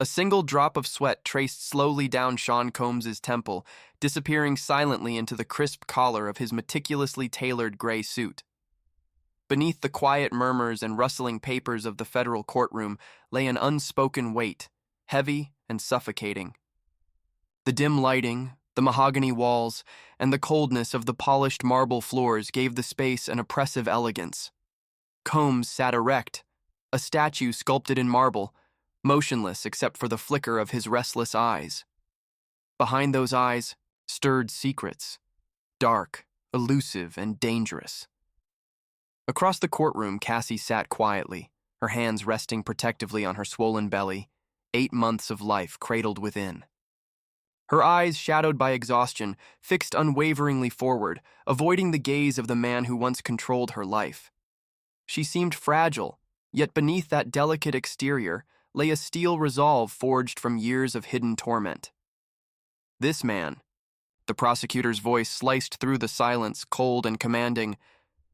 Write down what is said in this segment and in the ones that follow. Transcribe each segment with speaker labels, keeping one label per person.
Speaker 1: A single drop of sweat traced slowly down Sean Combs's temple, disappearing silently into the crisp collar of his meticulously tailored gray suit. Beneath the quiet murmurs and rustling papers of the federal courtroom lay an unspoken weight, heavy and suffocating. The dim lighting, the mahogany walls, and the coldness of the polished marble floors gave the space an oppressive elegance. Combs sat erect, a statue sculpted in marble, motionless except for the flicker of his restless eyes. Behind those eyes stirred secrets, dark, elusive, and dangerous. Across the courtroom, Cassie sat quietly, her hands resting protectively on her swollen belly, 8 months of life cradled within. Her eyes, shadowed by exhaustion, fixed unwaveringly forward, avoiding the gaze of the man who once controlled her life. She seemed fragile, yet beneath that delicate exterior lay a steel resolve forged from years of hidden torment. This man, the prosecutor's voice sliced through the silence, cold and commanding.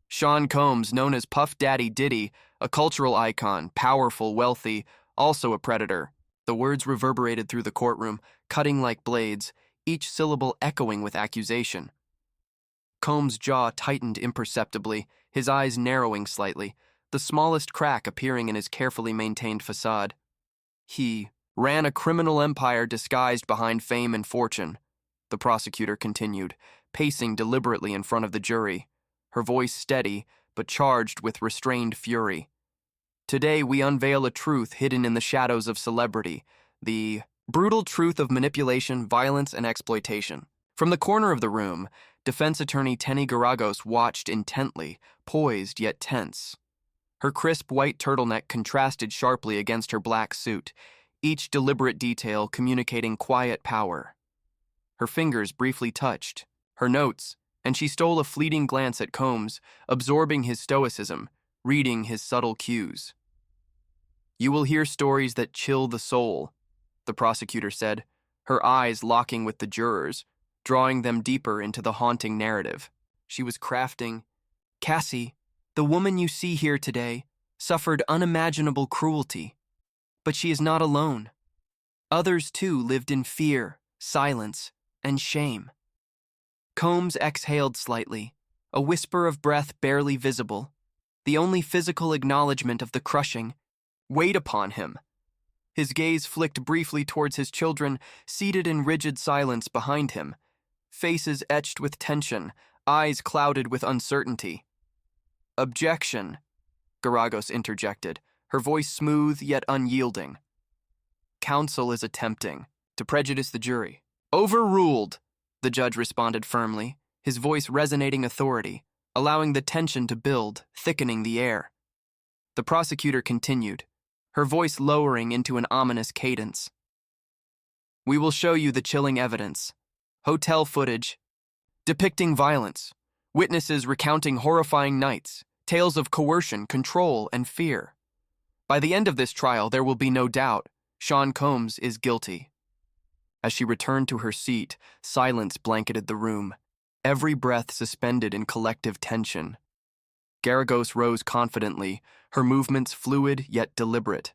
Speaker 1: Sean Combs, known as Puff Daddy Diddy, a cultural icon, powerful, wealthy, also a predator. The words reverberated through the courtroom, cutting like blades, each syllable echoing with accusation. Combs' jaw tightened imperceptibly, his eyes narrowing slightly, the smallest crack appearing in his carefully maintained facade. He ran a criminal empire disguised behind fame and fortune, the prosecutor continued, pacing deliberately in front of the jury, her voice steady but charged with restrained fury. Today we unveil a truth hidden in the shadows of celebrity, the brutal truth of manipulation, violence, and exploitation. From the corner of the room, defense attorney Tenny Garagos watched intently, poised yet tense. Her crisp white turtleneck contrasted sharply against her black suit, each deliberate detail communicating quiet power. Her fingers briefly touched, her notes, and she stole a fleeting glance at Combs, absorbing his stoicism, reading his subtle cues. "You will hear stories that chill the soul," the prosecutor said, her eyes locking with the jurors, drawing them deeper into the haunting narrative. She was crafting, "Cassie, the woman you see here today, suffered unimaginable cruelty. But she is not alone. Others, too, lived in fear, silence, and shame." Combs exhaled slightly, a whisper of breath barely visible, the only physical acknowledgement of the crushing weight upon him. His gaze flicked briefly towards his children, seated in rigid silence behind him, faces etched with tension, eyes clouded with uncertainty. "Objection," Garagos interjected, her voice smooth yet unyielding. "Counsel is attempting to prejudice the jury." "Overruled," the judge responded firmly, his voice resonating authority, allowing the tension to build, thickening the air. The prosecutor continued, her voice lowering into an ominous cadence. "We will show you the chilling evidence. Hotel footage depicting violence, witnesses recounting horrifying nights, tales of coercion, control, and fear. By the end of this trial, there will be no doubt Sean Combs is guilty." As she returned to her seat, silence blanketed the room, every breath suspended in collective tension. Garagos rose confidently, her movements fluid yet deliberate.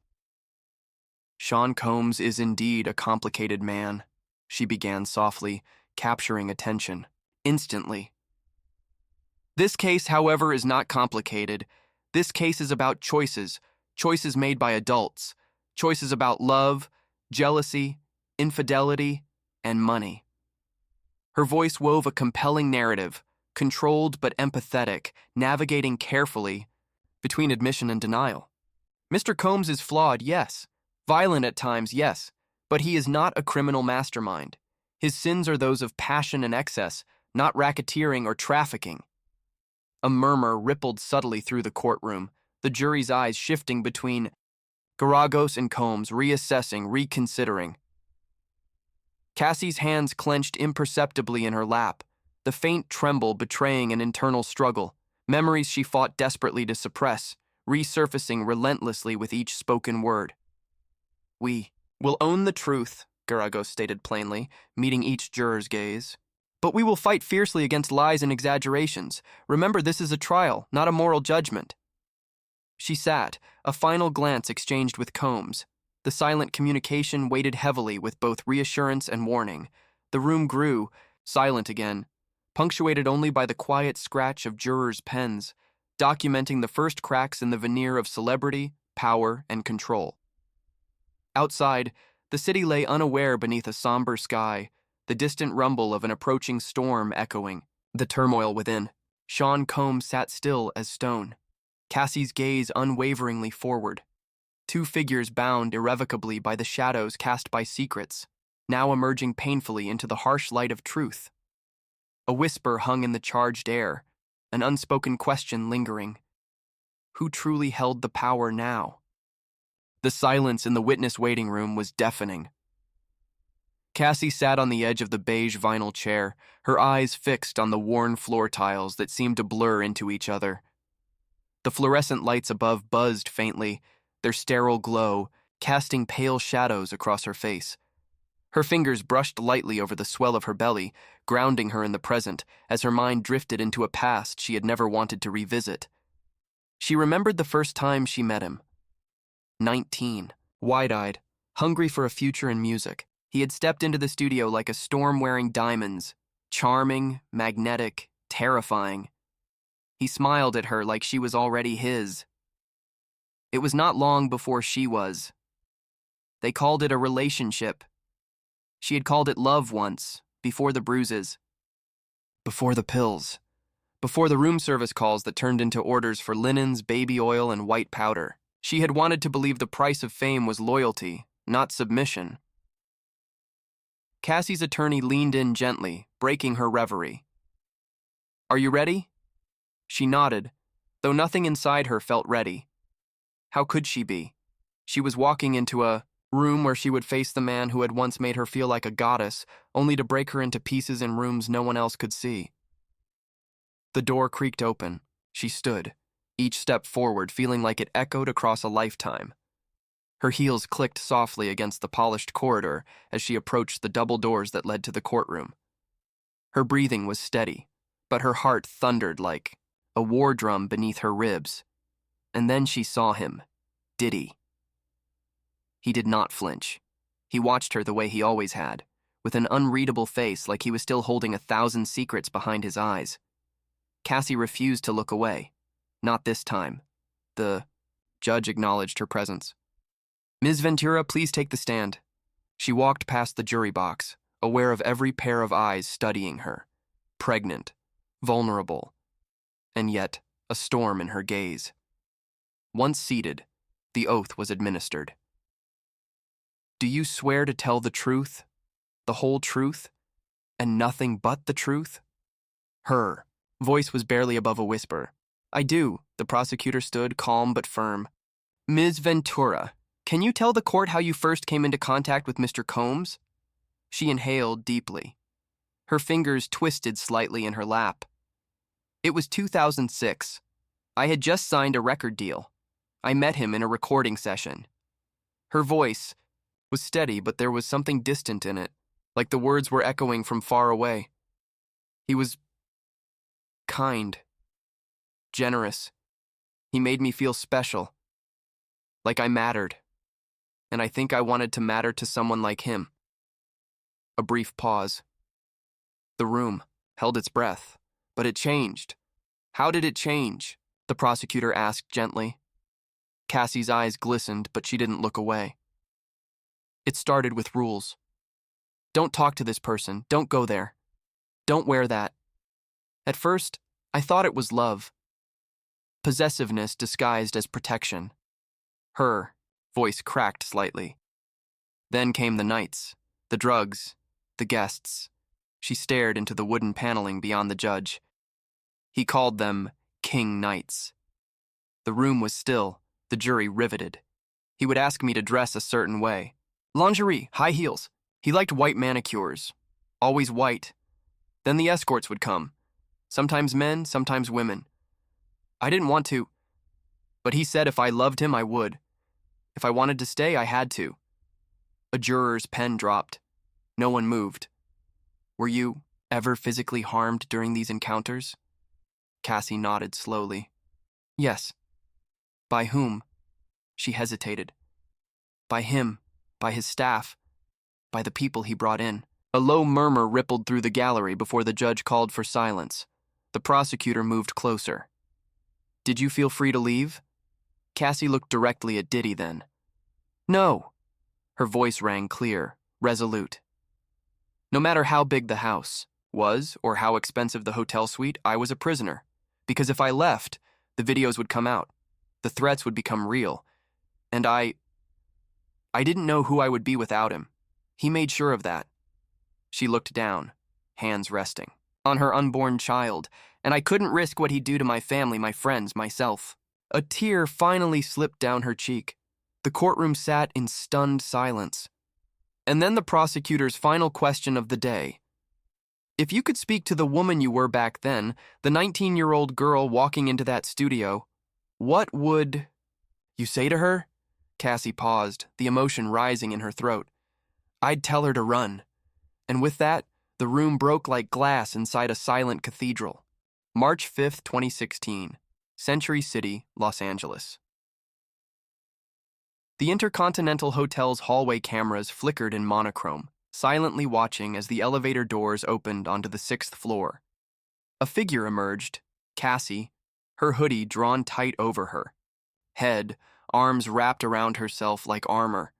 Speaker 1: "Sean Combs is indeed a complicated man," she began softly, capturing attention. Instantly. "This case, however, is not complicated. This case is about choices made by adults, choices about love, jealousy, infidelity, and money." Her voice wove a compelling narrative, controlled but empathetic, navigating carefully between admission and denial. "Mr. Combs is flawed, yes. Violent at times, yes. But he is not a criminal mastermind. His sins are those of passion and excess, not racketeering or trafficking." A murmur rippled subtly through the courtroom, the jury's eyes shifting between Garagos and Combs, reassessing, reconsidering. Cassie's hands clenched imperceptibly in her lap, the faint tremble betraying an internal struggle, memories she fought desperately to suppress, resurfacing relentlessly with each spoken word. "We will own the truth," Garagos stated plainly, meeting each juror's gaze. "But we will fight fiercely against lies and exaggerations. Remember, this is a trial, not a moral judgment." She sat, a final glance exchanged with Combs, The silent communication weighted heavily with both reassurance and warning. The room grew, silent again, punctuated only by the quiet scratch of jurors' pens, documenting the first cracks in the veneer of celebrity, power, and control. Outside, the city lay unaware beneath a somber sky, the distant rumble of an approaching storm echoing the turmoil within. Sean Combs sat still as stone, Cassie's gaze unwaveringly forward. Two figures bound irrevocably by the shadows cast by secrets, now emerging painfully into the harsh light of truth. A whisper hung in the charged air, an unspoken question lingering. Who truly held the power now? The silence in the witness waiting room was deafening. Cassie sat on the edge of the beige vinyl chair, her eyes fixed on the worn floor tiles that seemed to blur into each other. The fluorescent lights above buzzed faintly, their sterile glow casting pale shadows across her face. Her fingers brushed lightly over the swell of her belly, grounding her in the present as her mind drifted into a past she had never wanted to revisit. She remembered the first time she met him. 19, wide-eyed, hungry for a future in music. He had stepped into the studio like a storm wearing diamonds, charming, magnetic, terrifying. He smiled at her like she was already his. It was not long before she was. They called it a relationship. She had called it love once, before the bruises, before the pills, before the room service calls that turned into orders for linens, baby oil, and white powder. She had wanted to believe the price of fame was loyalty, not submission. Cassie's attorney leaned in gently, breaking her reverie. "Are you ready?" She nodded, though nothing inside her felt ready. How could she be? She was walking into a room where she would face the man who had once made her feel like a goddess, only to break her into pieces in rooms no one else could see. The door creaked open. She stood, each step forward feeling like it echoed across a lifetime. Her heels clicked softly against the polished corridor as she approached the double doors that led to the courtroom. Her breathing was steady, but her heart thundered like a war drum beneath her ribs. And then she saw him, Diddy. He did not flinch. He watched her the way he always had, with an unreadable face like he was still holding 1,000 secrets behind his eyes. Cassie refused to look away. Not this time. The judge acknowledged her presence. "Ms. Ventura, please take the stand." She walked past the jury box, aware of every pair of eyes studying her. Pregnant, vulnerable, and yet a storm in her gaze. Once seated, the oath was administered. "Do you swear to tell the truth, the whole truth, and nothing but the truth?" Her voice was barely above a whisper. "I do." The prosecutor stood, calm but firm. "Ms. Ventura, can you tell the court how you first came into contact with Mr. Combs?" She inhaled deeply. Her fingers twisted slightly in her lap. "It was 2006. I had just signed a record deal. I met him in a recording session." Her voice was steady, but there was something distant in it, like the words were echoing from far away. "He was kind, generous. He made me feel special, like I mattered. And I think I wanted to matter to someone like him." A brief pause. The room held its breath, but it changed. "How did it change?" the prosecutor asked gently. Cassie's eyes glistened, but she didn't look away. "It started with rules. Don't talk to this person. Don't go there. Don't wear that. At first, I thought it was love. Possessiveness disguised as protection." Her voice cracked slightly. "Then came the nights, the drugs, the guests." She stared into the wooden paneling beyond the judge. "He called them King Nights." The room was still, the jury riveted. He would ask me to dress a certain way. Lingerie, high heels. He liked white manicures. Always white. Then the escorts would come. Sometimes men, sometimes women. I didn't want to, but he said if I loved him, I would. If I wanted to stay, I had to. A juror's pen dropped. No one moved. "Were you ever physically harmed during these encounters?" Cassie nodded slowly. "Yes." "By whom?" She hesitated. By him, by his staff, by the people he brought in. A low murmur rippled through the gallery before the judge called for silence. The prosecutor moved closer. Did you feel free to leave? Cassie looked directly at Diddy then. No. Her voice rang clear, resolute. No matter how big the house was or how expensive the hotel suite, I was a prisoner. Because if I left, the videos would come out. The threats would become real. And I didn't know who I would be without him. He made sure of that. She looked down, hands resting, on her unborn child, and I couldn't risk what he'd do to my family, my friends, myself. A tear finally slipped down her cheek. The courtroom sat in stunned silence. And then the prosecutor's final question of the day. If you could speak to the woman you were back then, the 19-year-old girl walking into that studio, what would you say to her? Cassie paused, the emotion rising in her throat. I'd tell her to run. And with that, the room broke like glass inside a silent cathedral. March 5th, 2016, Century City, Los Angeles. The Intercontinental Hotel's hallway cameras flickered in monochrome, silently watching as the elevator doors opened onto the 6th floor. A figure emerged, Cassie, her hoodie drawn tight over her. Head, arms wrapped around herself like armor.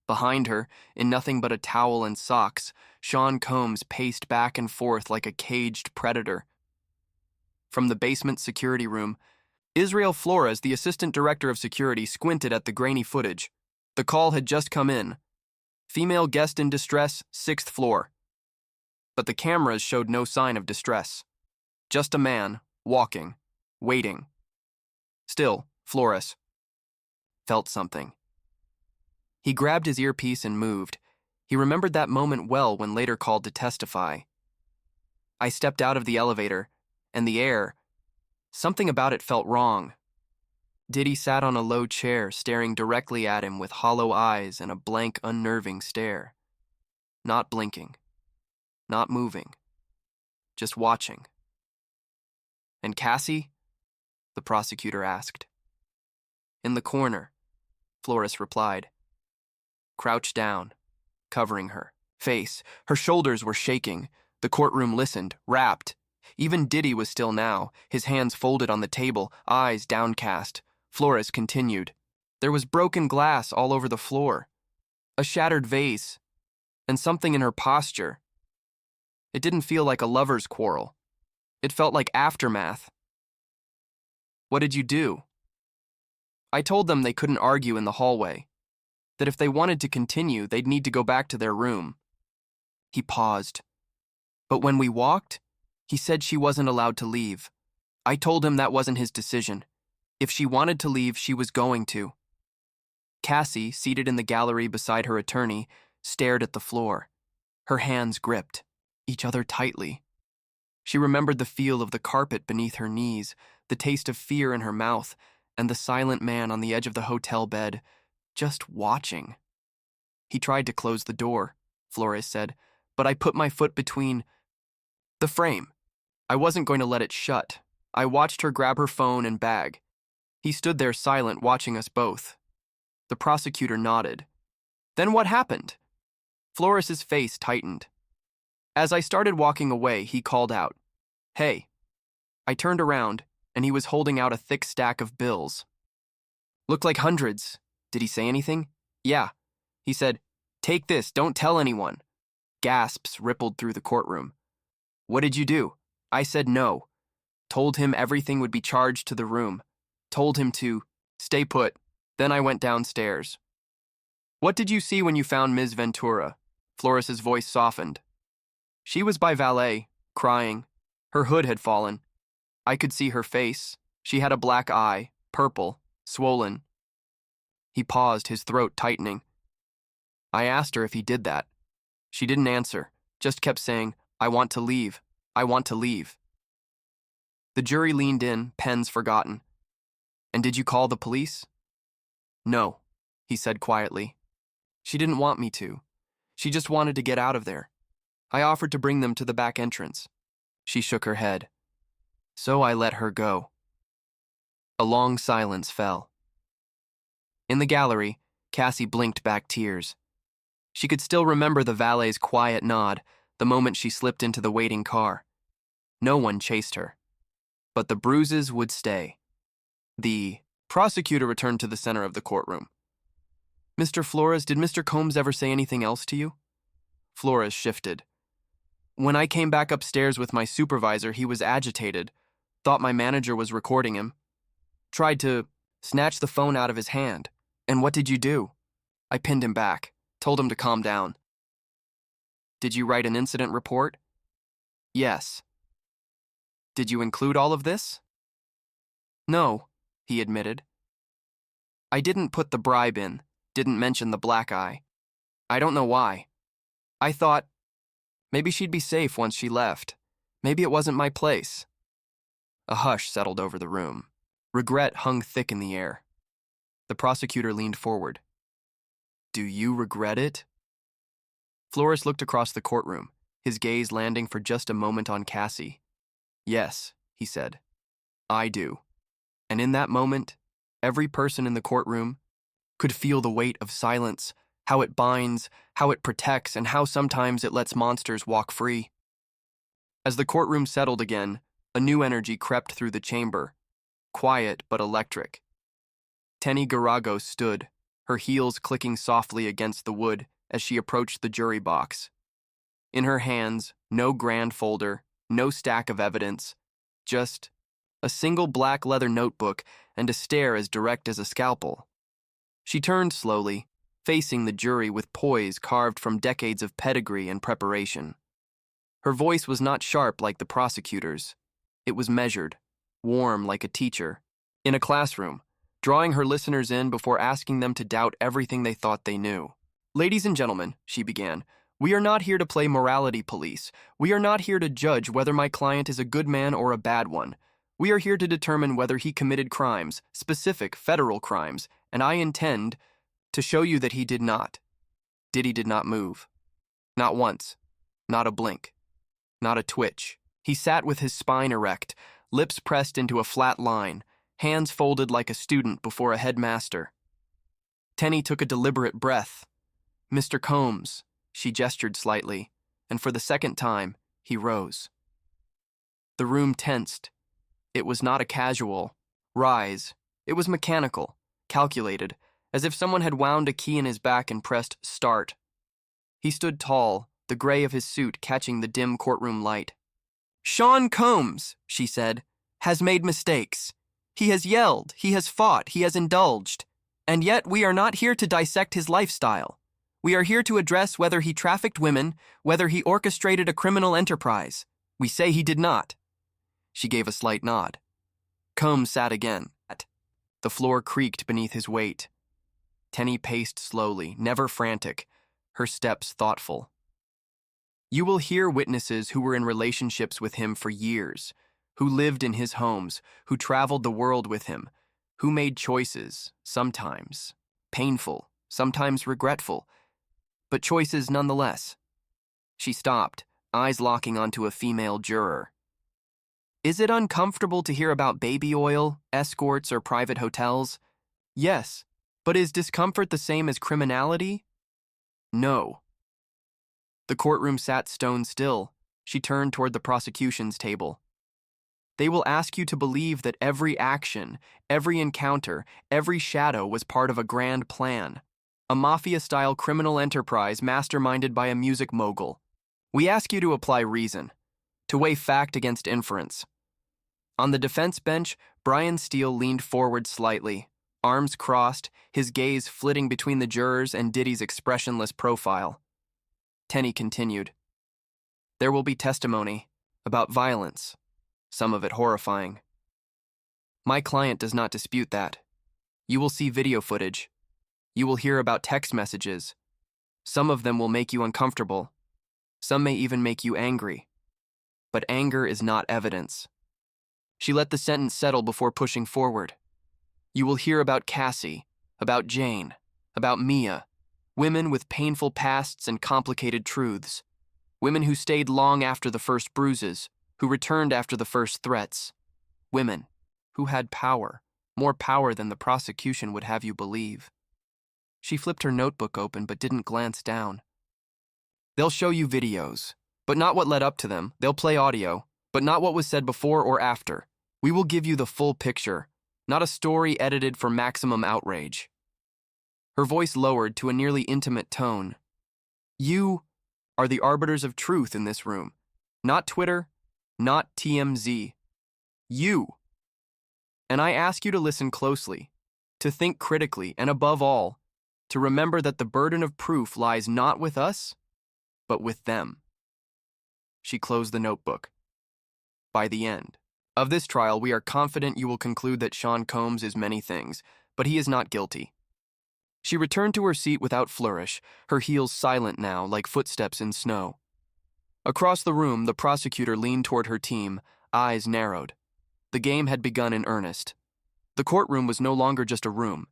Speaker 1: Behind her, in nothing but a towel and socks, Sean Combs paced back and forth like a caged predator. From the basement security room, Israel Flores, the assistant director of security, squinted at the grainy footage. The call had just come in. Female guest in distress, 6th floor. But the cameras showed no sign of distress. Just a man, walking, waiting. Still, Flores felt something. He grabbed his earpiece and moved. He remembered that moment well when later called to testify. I stepped out of the elevator, and the air, something about it felt wrong. Diddy sat on a low chair, staring directly at him with hollow eyes and a blank, unnerving stare. Not blinking. Not moving. Just watching. And Cassie? The prosecutor asked. In the corner, Flores replied. Crouched down, covering her face. Her shoulders were shaking. The courtroom listened, rapt. Even Diddy was still now, his hands folded on the table, eyes downcast. Flores continued. There was broken glass all over the floor, a shattered vase, and something in her posture. It didn't feel like a lover's quarrel. It felt like aftermath. What did you do? I told them they couldn't argue in the hallway, that if they wanted to continue, they'd need to go back to their room. He paused. But when we walked, he said she wasn't allowed to leave. I told him that wasn't his decision. If she wanted to leave, she was going to. Cassie, seated in the gallery beside her attorney, stared at the floor. Her hands gripped, each other tightly. She remembered the feel of the carpet beneath her knees, the taste of fear in her mouth, and the silent man on the edge of the hotel bed, just watching. He tried to close the door, Flores said, but I put my foot between the frame. I wasn't going to let it shut. I watched her grab her phone and bag. He stood there silent, watching us both. The prosecutor nodded. Then what happened? Flores's face tightened. As I started walking away, he called out, "Hey." I turned around, and he was holding out a thick stack of bills. Looked like hundreds. Did he say anything? Yeah. He said, "Take this, don't tell anyone." Gasps rippled through the courtroom. What did you do? I said no. Told him everything would be charged to the room. Told him to stay put. Then I went downstairs. What did you see when you found Ms. Ventura? Flores's voice softened. She was by valet, crying. Her hood had fallen. I could see her face. She had a black eye, purple, swollen. He paused, his throat tightening. I asked her if he did that. She didn't answer, just kept saying, I want to leave. I want to leave. The jury leaned in, pens forgotten. And did you call the police? No, he said quietly. She didn't want me to. She just wanted to get out of there. I offered to bring them to the back entrance. She shook her head. So I let her go. A long silence fell. In the gallery, Cassie blinked back tears. She could still remember the valet's quiet nod the moment she slipped into the waiting car. No one chased her. But the bruises would stay. The prosecutor returned to the center of the courtroom. "Mr. Flores, did Mr. Combs ever say anything else to you?" Flores shifted. "When I came back upstairs with my supervisor, he was agitated, thought my manager was recording him, tried to snatch the phone out of his hand. And what did you do?" "I pinned him back, told him to calm down." "Did you write an incident report?" "Yes." "Did you include all of this?" "No," he admitted. "I didn't put the bribe in, didn't mention the black eye. I don't know why. I thought maybe she'd be safe once she left. Maybe it wasn't my place." A hush settled over the room. Regret hung thick in the air. The prosecutor leaned forward. "Do you regret it?" Flores looked across the courtroom, his gaze landing for just a moment on Cassie. "Yes," he said. "I do." And in that moment, every person in the courtroom could feel the weight of silence, how it binds, how it protects, and how sometimes it lets monsters walk free. As the courtroom settled again, a new energy crept through the chamber, quiet but electric. Tenny Garagos stood, her heels clicking softly against the wood as she approached the jury box. In her hands, no grand folder, no stack of evidence, just a single black leather notebook and a stare as direct as a scalpel. She turned slowly, facing the jury with poise carved from decades of pedigree and preparation. Her voice was not sharp like the prosecutor's. It was measured, warm like a teacher, in a classroom, drawing her listeners in before asking them to doubt everything they thought they knew. "Ladies and gentlemen," she began, "we are not here to play morality police. We are not here to judge whether my client is a good man or a bad one. We are here to determine whether he committed crimes, specific federal crimes, and I intend to show you that he did not." Diddy did not move. Not once. Not a blink. Not a twitch. He sat with his spine erect, lips pressed into a flat line, hands folded like a student before a headmaster. Tenny took a deliberate breath. "Mr. Combs," she gestured slightly, and for the second time, he rose. The room tensed. It was not a casual rise. It was mechanical, calculated, as if someone had wound a key in his back and pressed start. He stood tall, the gray of his suit catching the dim courtroom light. "Sean Combs," she said, "has made mistakes. He has yelled, he has fought, he has indulged. And yet we are not here to dissect his lifestyle. We are here to address whether he trafficked women, whether he orchestrated a criminal enterprise. We say he did not." She gave a slight nod. Combs sat again. The floor creaked beneath his weight. Tenny paced slowly, never frantic, her steps thoughtful. "You will hear witnesses who were in relationships with him for years, who lived in his homes, who traveled the world with him, who made choices, sometimes painful, sometimes regretful, but choices nonetheless." She stopped, eyes locking onto a female juror. "Is it uncomfortable to hear about baby oil, escorts, or private hotels?" "Yes, but is discomfort the same as criminality?" "No." The courtroom sat stone still. She turned toward the prosecution's table. "They will ask you to believe that every action, every encounter, every shadow was part of a grand plan, a mafia-style criminal enterprise masterminded by a music mogul. We ask you to apply reason, to weigh fact against inference." On the defense bench, Brian Steele leaned forward slightly, arms crossed, his gaze flitting between the jurors and Diddy's expressionless profile. Tenny continued. "There will be testimony about violence, some of it horrifying. My client does not dispute that. You will see video footage. You will hear about text messages. Some of them will make you uncomfortable. Some may even make you angry. But anger is not evidence." She let the sentence settle before pushing forward. "You will hear about Cassie, about Jane, about Mia, women with painful pasts and complicated truths, women who stayed long after the first bruises, who returned after the first threats, women who had power, more power than the prosecution would have you believe." She flipped her notebook open but didn't glance down. They'll show you videos, but not what led up to them. They'll play audio, but not what was said before or after. We will give you the full picture, not a story edited for maximum outrage. Her voice lowered to a nearly intimate tone. You are the arbiters of truth in this room. Not Twitter, not TMZ. You. And I ask you to listen closely, to think critically, and above all, to remember that the burden of proof lies not with us, but with them. She closed the notebook. By the end of this trial, we are confident you will conclude that Sean Combs is many things, but he is not guilty. She returned to her seat without flourish, her heels silent now, like footsteps in snow. Across the room, the prosecutor leaned toward her team, eyes narrowed. The game had begun in earnest. The courtroom was no longer just a room.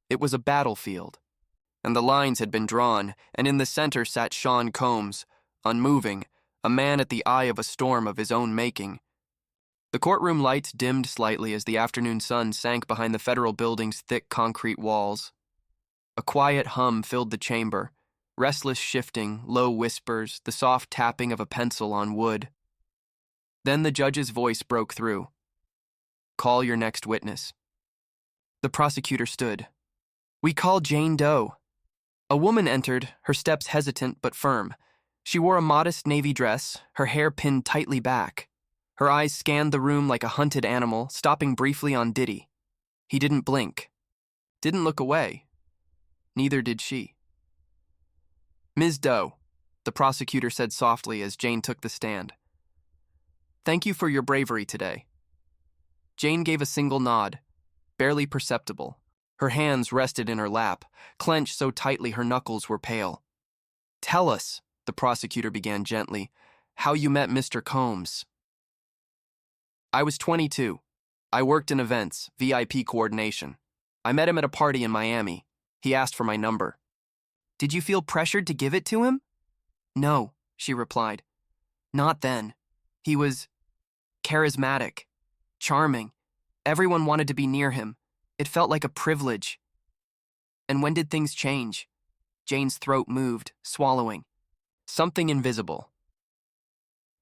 Speaker 1: It was a battlefield. And the lines had been drawn, and in the center sat Sean Combs, unmoving, a man at the eye of a storm of his own making. The courtroom lights dimmed slightly as the afternoon sun sank behind the federal building's thick concrete walls. A quiet hum filled the chamber, restless shifting, low whispers, the soft tapping of a pencil on wood. Then the judge's voice broke through. Call your next witness. The prosecutor stood. We call Jane Doe. A woman entered, her steps hesitant but firm. She wore a modest navy dress, her hair pinned tightly back. Her eyes scanned the room like a hunted animal, stopping briefly on Diddy. He didn't blink. Didn't look away. Neither did she. Ms. Doe, the prosecutor said softly as Jane took the stand. Thank you for your bravery today. Jane gave a single nod, barely perceptible. Her hands rested in her lap, clenched so tightly her knuckles were pale. Tell us, the prosecutor began gently, how you met Mr. Combs. I was 22. I worked in events, VIP coordination. I met him at a party in Miami. He asked for my number. Did you feel pressured to give it to him? No, she replied. Not then. He was charismatic, charming. Everyone wanted to be near him. It felt like a privilege. And when did things change? Jane's throat moved, swallowing. Something invisible.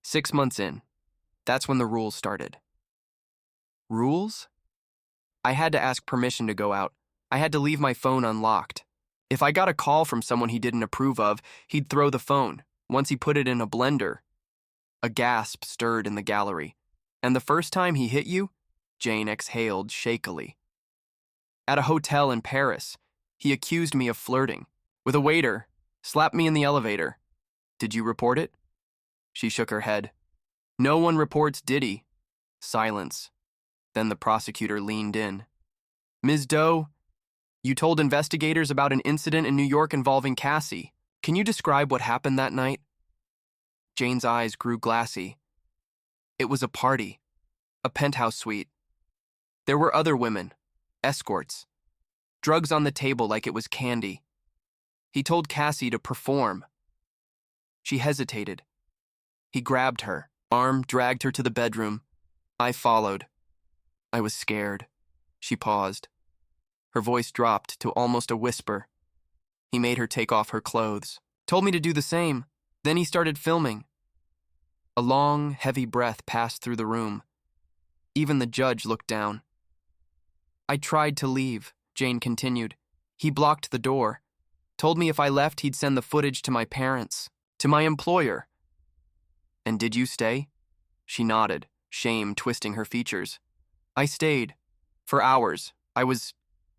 Speaker 1: 6 months in. That's when the rules started. Rules? I had to ask permission to go out. I had to leave my phone unlocked. If I got a call from someone he didn't approve of, he'd throw the phone. Once he put it in a blender. A gasp stirred in the gallery. And the first time he hit you, Jane exhaled shakily. At a hotel in Paris, he accused me of flirting. With a waiter, slapped me in the elevator. Did you report it? She shook her head. No one reports Diddy. Silence. Then the prosecutor leaned in. Ms. Doe, you told investigators about an incident in New York involving Cassie. Can you describe what happened that night? Jane's eyes grew glassy. It was a party. A penthouse suite. There were other women. Escorts. Drugs on the table like it was candy. He told Cassie to perform. She hesitated. He grabbed her, arm dragged her to the bedroom. I followed. I was scared. She paused. Her voice dropped to almost a whisper. He made her take off her clothes. Told me to do the same. Then he started filming. A long, heavy breath passed through the room. Even the judge looked down. I tried to leave, Jane continued. He blocked the door. Told me if I left, he'd send the footage to my parents, to my employer. And did you stay? She nodded, shame twisting her features. I stayed. For hours. I was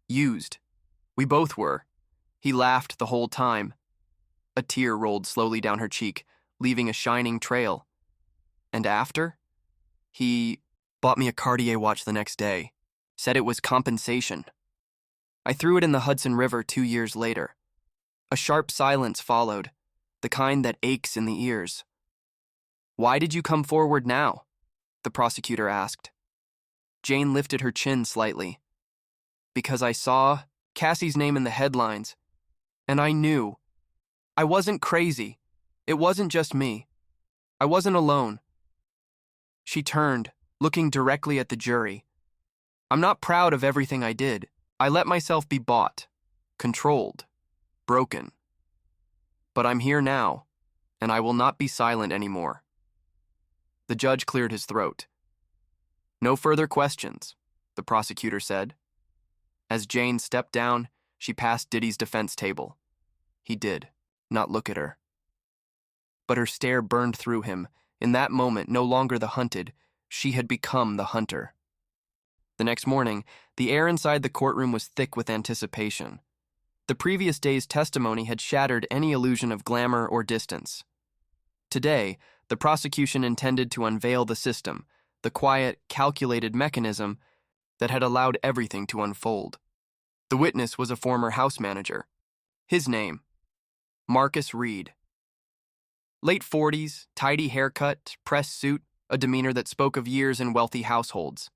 Speaker 1: used. We both were. He laughed the whole time. A tear rolled slowly down her cheek, leaving a shining trail. And after? He bought me a Cartier watch the next day. Said it was compensation. I threw it in the Hudson River 2 years later. A sharp silence followed, the kind that aches in the ears. Why did you come forward now? The prosecutor asked. Jane lifted her chin slightly. Because I saw Cassie's name in the headlines, and I knew. I wasn't crazy. It wasn't just me. I wasn't alone. She turned, looking directly at the jury. I'm not proud of everything I did. I let myself be bought, controlled, broken. But I'm here now, and I will not be silent anymore. The judge cleared his throat. No further questions, the prosecutor said. As Jane stepped down, she passed Diddy's defense table. He did not look at her. But her stare burned through him. In that moment, no longer the hunted, she had become the hunter. The next morning, the air inside the courtroom was thick with anticipation. The previous day's testimony had shattered any illusion of glamour or distance. Today, the prosecution intended to unveil the system, the quiet, calculated mechanism that had allowed everything to unfold. The witness was a former house manager. His name, Marcus Reed. Late 40s, tidy haircut, pressed suit, a demeanor that spoke of years in wealthy households.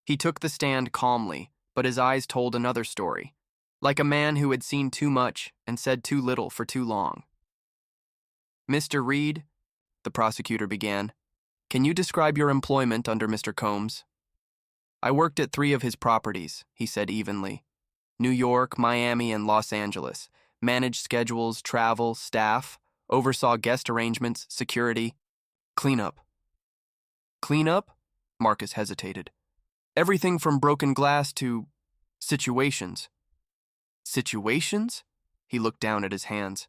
Speaker 1: He took the stand calmly, but his eyes told another story, like a man who had seen too much and said too little for too long. Mr. Reed, the prosecutor began, can you describe your employment under Mr. Combs? I worked at 3 of his properties, he said evenly. New York, Miami, and Los Angeles. Managed schedules, travel, staff, oversaw guest arrangements, security, cleanup. Cleanup? Marcus hesitated. Everything from broken glass to situations. Situations? He looked down at his hands.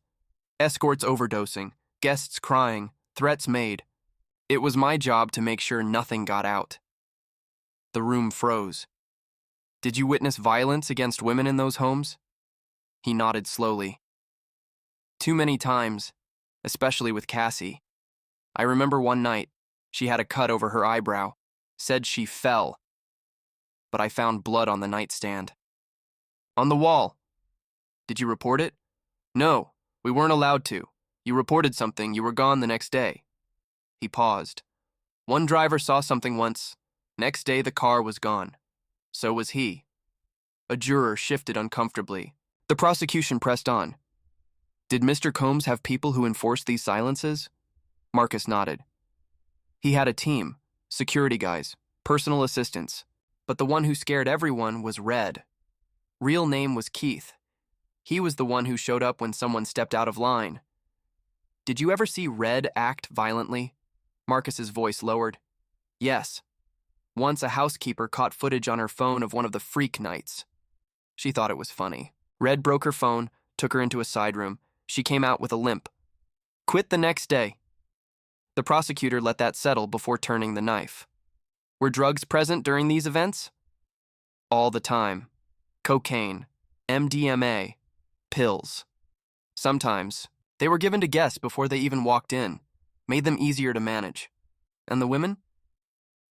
Speaker 1: Escorts overdosing, guests crying, threats made. It was my job to make sure nothing got out. The room froze. Did you witness violence against women in those homes? He nodded slowly. Too many times, especially with Cassie. I remember one night, she had a cut over her eyebrow, said she fell. But I found blood on the nightstand. On the wall. Did you report it? No, we weren't allowed to. You reported something, you were gone the next day. He paused. One driver saw something once. Next day, the car was gone. So was he. A juror shifted uncomfortably. The prosecution pressed on. Did Mr. Combs have people who enforced these silences? Marcus nodded. He had a team, security guys, personal assistants, but the one who scared everyone was Red. Real name was Keith. He was the one who showed up when someone stepped out of line. Did you ever see Red act violently? Marcus's voice lowered. Yes. Once a housekeeper caught footage on her phone of one of the freak nights. She thought it was funny. Red broke her phone, took her into a side room. She came out with a limp. Quit the next day. The prosecutor let that settle before turning the knife. Were drugs present during these events? All the time. Cocaine, MDMA, pills. Sometimes, they were given to guests before they even walked in, made them easier to manage. And the women?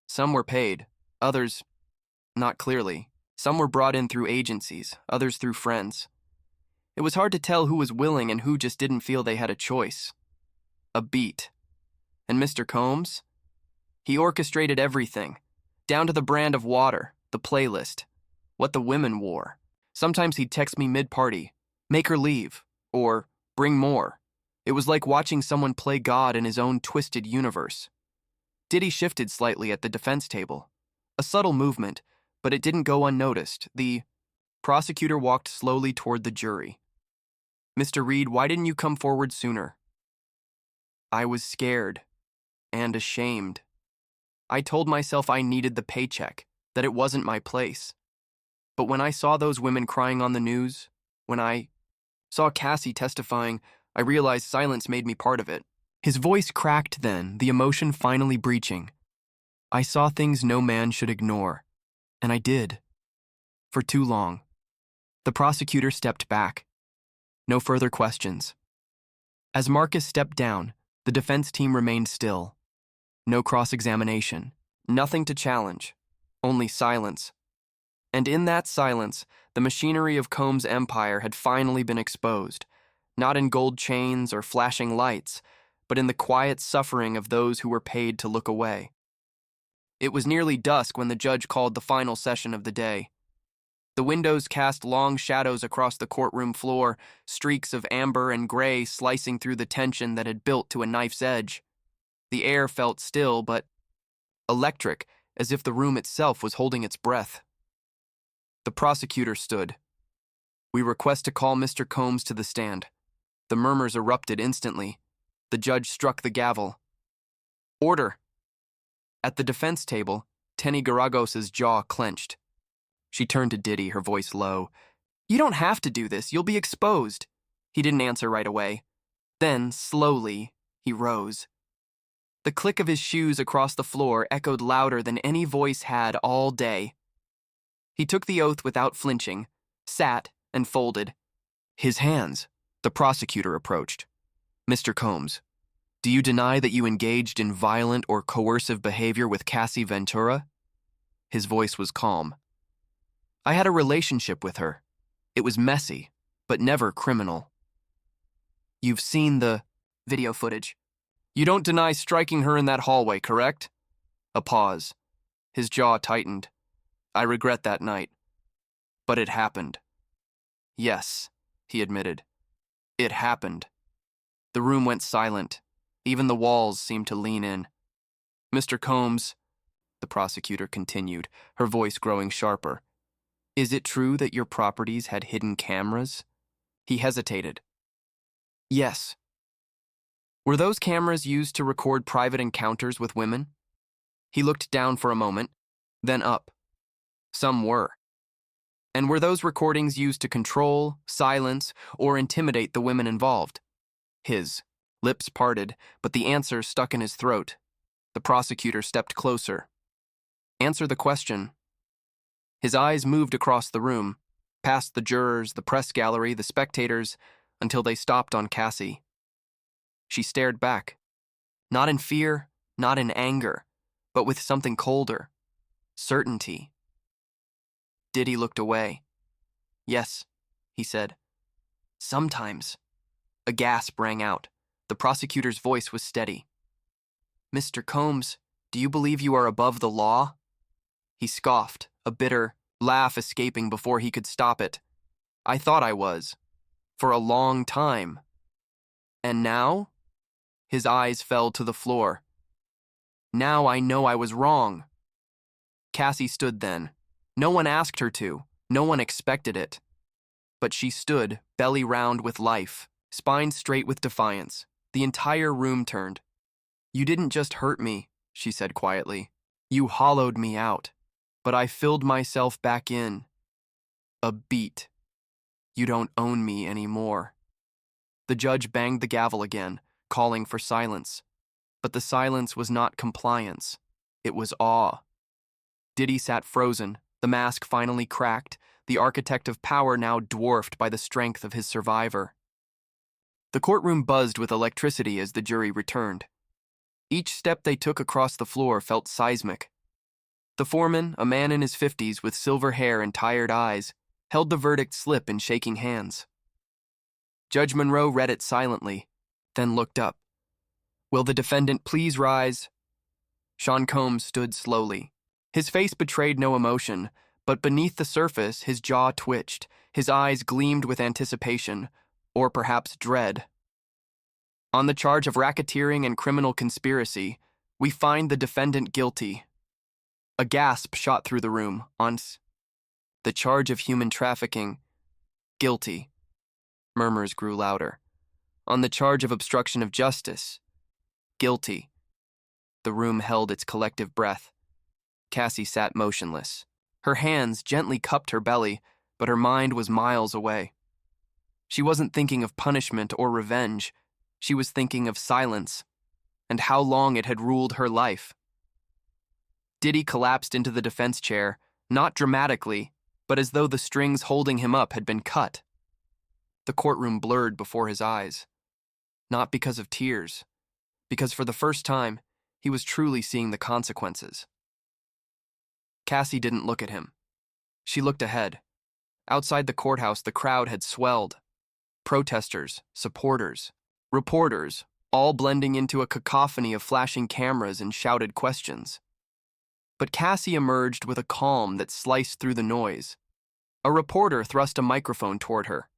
Speaker 1: Some were paid, others, not clearly. Some were brought in through agencies, others through friends. It was hard to tell who was willing and who just didn't feel they had a choice. A beat. And Mr. Combs? He orchestrated everything, down to the brand of water, the playlist, what the women wore. Sometimes he'd text me mid-party, make her leave, or bring more. It was like watching someone play God in his own twisted universe. Diddy shifted slightly at the defense table. A subtle movement, but it didn't go unnoticed. The prosecutor walked slowly toward the jury. Mr. Reed, why didn't you come forward sooner? I was scared and ashamed. I told myself I needed the paycheck, that it wasn't my place. But when I saw those women crying on the news, when I saw Cassie testifying, I realized silence made me part of it. His voice cracked then, the emotion finally breaching. I saw things no man should ignore, and I did. For too long. The prosecutor stepped back. No further questions. As Marcus stepped down, the defense team remained still. No cross-examination, nothing to challenge, only silence. And in that silence, the machinery of Combs' empire had finally been exposed, not in gold chains or flashing lights, but in the quiet suffering of those who were paid to look away. It was nearly dusk when the judge called the final session of the day. The windows cast long shadows across the courtroom floor, streaks of amber and gray slicing through the tension that had built to a knife's edge. The air felt still, but electric, as if the room itself was holding its breath. The prosecutor stood. We request to call Mr. Combs to the stand. The murmurs erupted instantly. The judge struck the gavel. Order! At the defense table, Tenny Garagos's jaw clenched. She turned to Diddy, her voice low. You don't have to do this. You'll be exposed. He didn't answer right away. Then, slowly, he rose. The click of his shoes across the floor echoed louder than any voice had all day. He took the oath without flinching, sat, and folded. His hands. The prosecutor approached. Mr. Combs, do you deny that you engaged in violent or coercive behavior with Cassie Ventura? His voice was calm. I had a relationship with her. It was messy, but never criminal. You've seen the video footage. You don't deny striking her in that hallway, correct? A pause. His jaw tightened. I regret that night. But it happened. Yes, he admitted. It happened. The room went silent. Even the walls seemed to lean in. Mr. Combs, the prosecutor continued, her voice growing sharper. Is it true that your properties had hidden cameras? He hesitated. Yes. Were those cameras used to record private encounters with women? He looked down for a moment, then up. Some were. And were those recordings used to control, silence, or intimidate the women involved? His lips parted, but the answer stuck in his throat. The prosecutor stepped closer. Answer the question. His eyes moved across the room, past the jurors, the press gallery, the spectators, until they stopped on Cassie. She stared back. Not in fear, not in anger, but with something colder. Certainty. Diddy looked away. Yes, he said. Sometimes. A gasp rang out. The prosecutor's voice was steady. Mr. Combs, do you believe you are above the law? He scoffed, a bitter laugh escaping before he could stop it. I thought I was. For a long time. And now? His eyes fell to the floor. Now I know I was wrong. Cassie stood then. No one asked her to. No one expected it. But she stood, belly round with life, spine straight with defiance. The entire room turned. You didn't just hurt me, she said quietly. You hollowed me out. But I filled myself back in. A beat. You don't own me anymore. The judge banged the gavel again, calling for silence. But the silence was not compliance. It was awe. Diddy sat frozen, the mask finally cracked, the architect of power now dwarfed by the strength of his survivor. The courtroom buzzed with electricity as the jury returned. Each step they took across the floor felt seismic. The foreman, a man in his 50s with silver hair and tired eyes, held the verdict slip in shaking hands. Judge Monroe read it silently, then looked up. Will the defendant please rise? Sean Combs stood slowly. His face betrayed no emotion, but beneath the surface his jaw twitched, his eyes gleamed with anticipation, or perhaps dread. On the charge of racketeering and criminal conspiracy, we find the defendant guilty. A gasp shot through the room. On the charge of human trafficking, guilty. Murmurs grew louder. On the charge of obstruction of justice, guilty. The room held its collective breath. Cassie sat motionless. Her hands gently cupped her belly, but her mind was miles away. She wasn't thinking of punishment or revenge. She was thinking of silence, and how long it had ruled her life. Diddy collapsed into the defense chair, not dramatically, but as though the strings holding him up had been cut. The courtroom blurred before his eyes. Not because of tears, because for the first time, he was truly seeing the consequences. Cassie didn't look at him. She looked ahead. Outside the courthouse, the crowd had swelled. Protesters, supporters, reporters, all blending into a cacophony of flashing cameras and shouted questions. But Cassie emerged with a calm that sliced through the noise. A reporter thrust a microphone toward her.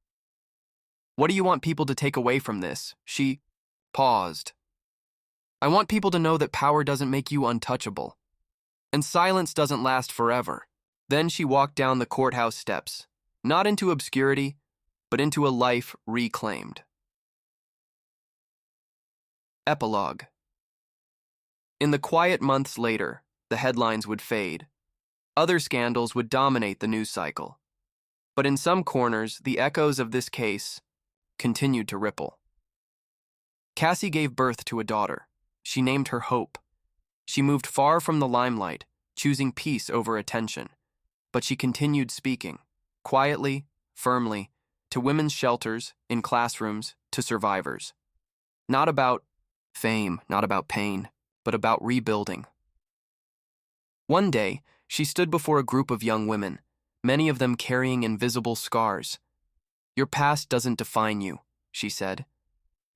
Speaker 1: What do you want people to take away from this? She paused. I want people to know that power doesn't make you untouchable. And silence doesn't last forever. Then she walked down the courthouse steps, not into obscurity, but into a life reclaimed. Epilogue. In the quiet months later, the headlines would fade. Other scandals would dominate the news cycle. But in some corners, the echoes of this case continued to ripple. Cassie gave birth to a daughter. She named her Hope. She moved far from the limelight, choosing peace over attention. But she continued speaking, quietly, firmly, to women's shelters, in classrooms, to survivors. Not about fame, not about pain, but about rebuilding. One day, she stood before a group of young women, many of them carrying invisible scars. "Your past doesn't define you," she said.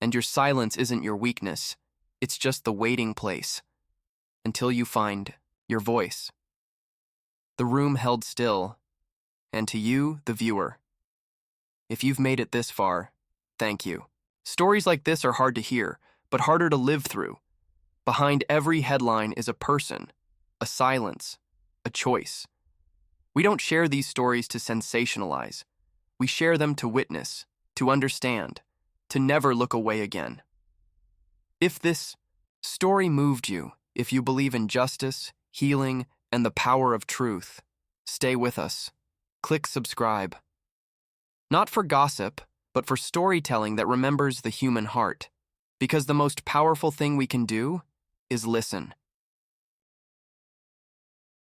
Speaker 1: "And your silence isn't your weakness. It's just the waiting place. Until you find your voice." The room held still, and to you, the viewer, if you've made it this far, thank you. Stories like this are hard to hear, but harder to live through. Behind every headline is a person, a silence, a choice. We don't share these stories to sensationalize. We share them to witness, to understand, to never look away again. If this story moved you, if you believe in justice, healing, and the power of truth, stay with us. Click subscribe. Not for gossip, but for storytelling that remembers the human heart. Because the most powerful thing we can do is listen.